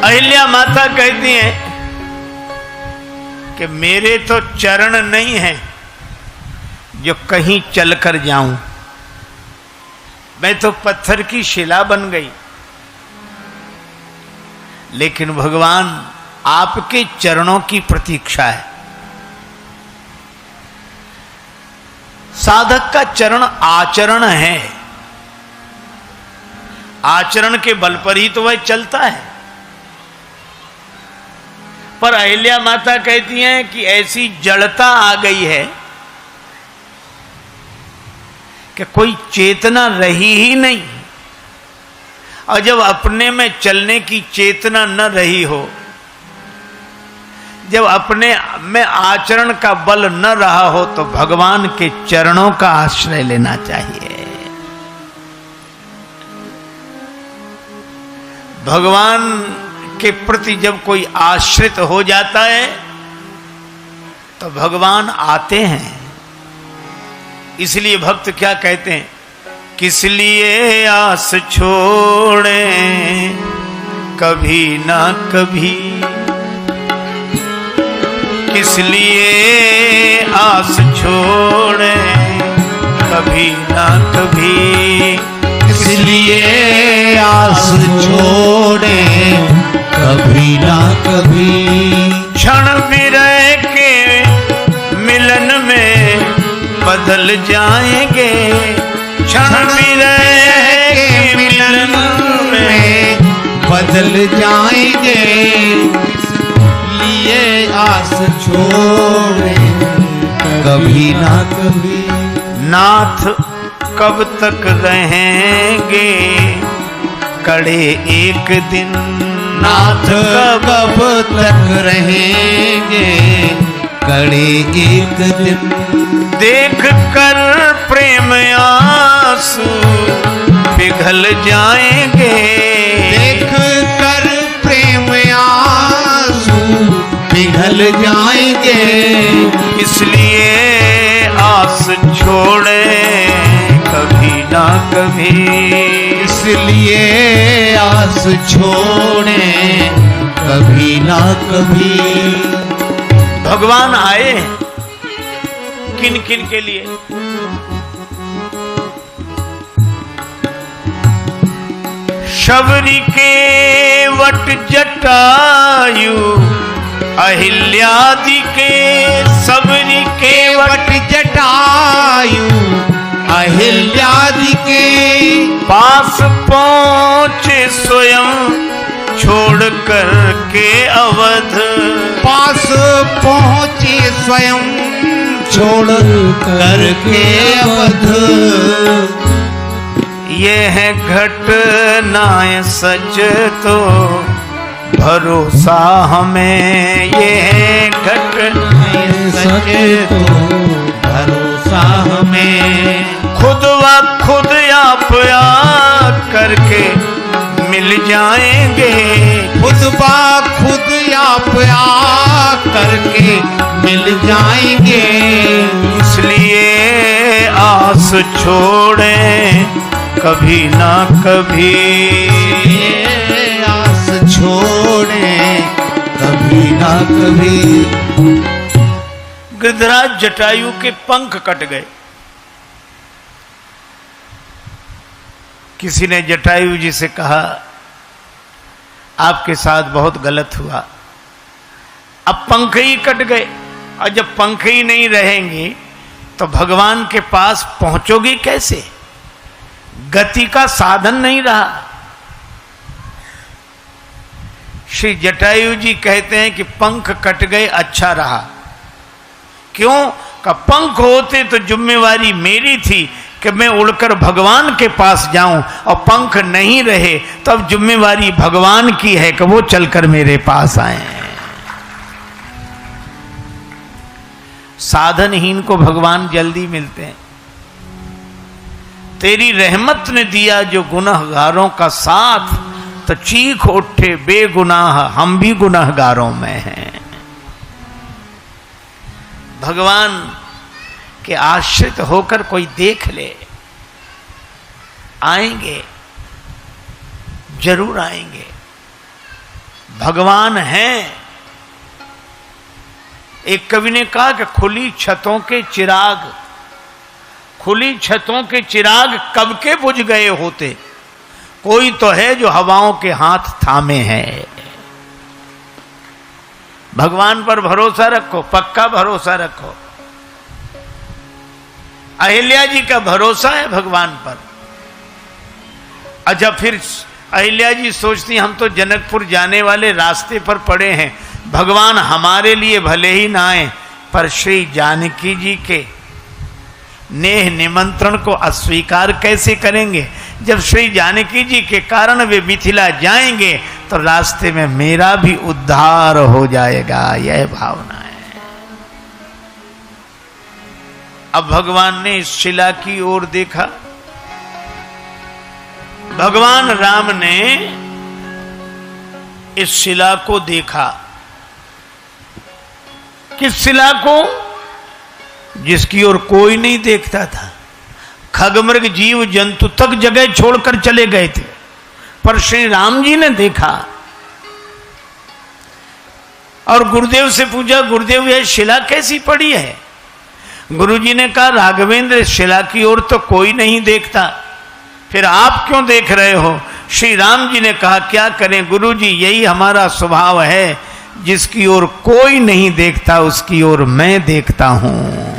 अहिल्या माता कहती हैं कि मेरे तो चरण नहीं हैं जो कहीं चलकर जाऊं, मैं तो पत्थर की शिला बन गई। लेकिन भगवान आपके चरणों की प्रतीक्षा है। साधक का चरण आचरण है, आचरण के बल पर ही तो वह चलता है। पर अहिल्या माता कहती हैं कि ऐसी जड़ता आ गई है कि कोई चेतना रही ही नहीं। और जब अपने में चलने की चेतना न रही हो, जब अपने में आचरण का बल न रहा हो, तो भगवान के चरणों का आश्रय लेना चाहिए। भगवान के प्रति जब कोई आश्रित हो जाता है तो भगवान आते हैं। इसलिए भक्त क्या कहते हैं, किस लिए आस छोड़े कभी ना कभी, किस लिए आस छोड़े कभी ना कभी, किस लिए आस छोड़े कभी ना कभी। क्षण विरह के मिलन में बदल जाएंगे, क्षण विरह के मिलन में बदल जाएंगे। लिए आस छोड़े कभी ना कभी। नाथ कब तक रहेंगे कड़े एक दिन, नाथ कब तक रहेंगे कड़े एक दिन। देख कर प्रेम आंसू पिघल जाएंगे, देख कर प्रेम आंसू पिघल जाएंगे। इसलिए आस छोड़े कभी ना कभी, इसलिए आस छोड़े कभी ना कभी। भगवान आए किन किन के लिए, शबरी के वट जटायु अहिल्यादि के, सबरी के वट जटायु अहिल्यादि के। पास पहुंचे स्वयं छोड़ कर के अवध, पास पहुंचे स्वयं छोड़ कर के अवध। ये है घटनाएं सच तो भरोसा हमें, ये है घटनाएं सच तो भरोसा हमें। खुद व खुद आप करके मिल जाएंगे, खुद बा खुद आप करके मिल जाएंगे। इसलिए आस छोड़े कभी ना कभी, आस छोड़े कभी ना कभी। गिरिधराज जटायु के पंख कट गए। किसी ने जटायु जी से कहा, आपके साथ बहुत गलत हुआ, अब पंख ही कट गए, और जब पंख ही नहीं रहेंगे तो भगवान के पास पहुंचोगी कैसे? गति का साधन नहीं रहा। श्री जटायु जी कहते हैं कि पंख कट गए अच्छा रहा। क्यों? का पंख होते तो जिम्मेवारी मेरी थी कि मैं उड़कर भगवान के पास जाऊं, और पंख नहीं रहे तो अब जिम्मेवारी भगवान की है कि वो चलकर मेरे पास आए। साधनहीन को भगवान जल्दी मिलते हैं। तेरी रहमत ने दिया जो गुनहगारों का साथ, तो चीख उठे बेगुनाह हम भी गुनहगारों में हैं। भगवान के आश्रित होकर कोई देख ले, आएंगे, जरूर आएंगे। भगवान हैं। एक कवि ने कहा कि खुली छतों के चिराग, खुली छतों के चिराग कब के बुझ गए होते, कोई तो है जो हवाओं के हाथ थामे है। भगवान पर भरोसा रखो, पक्का भरोसा रखो। अहिल्या जी का भरोसा है भगवान पर। अच्छा, फिर अहिल्या जी सोचती हम तो जनकपुर जाने वाले रास्ते पर पड़े हैं, भगवान हमारे लिए भले ही ना आए पर श्री जानकी जी के नेह निमंत्रण को अस्वीकार कैसे करेंगे। जब श्री जानकी जी के कारण वे मिथिला जाएंगे तो रास्ते में मेरा भी उद्धार हो जाएगा, यह भावना है। अब भगवान ने इस शिला की ओर देखा। भगवान राम ने इस शिला को देखा। किस शिला को? जिसकी ओर कोई नहीं देखता था। खगमृग जीव जंतु तक जगह छोड़कर चले गए थे, पर श्री राम जी ने देखा और गुरुदेव से पूछा, गुरुदेव यह शिला कैसी पड़ी है? गुरुजी ने कहा, राघवेंद्र शिला की ओर तो कोई नहीं देखता, फिर आप क्यों देख रहे हो? श्री राम जी ने कहा, क्या करें गुरुजी, यही हमारा स्वभाव है, जिसकी ओर कोई नहीं देखता उसकी ओर मैं देखता हूं।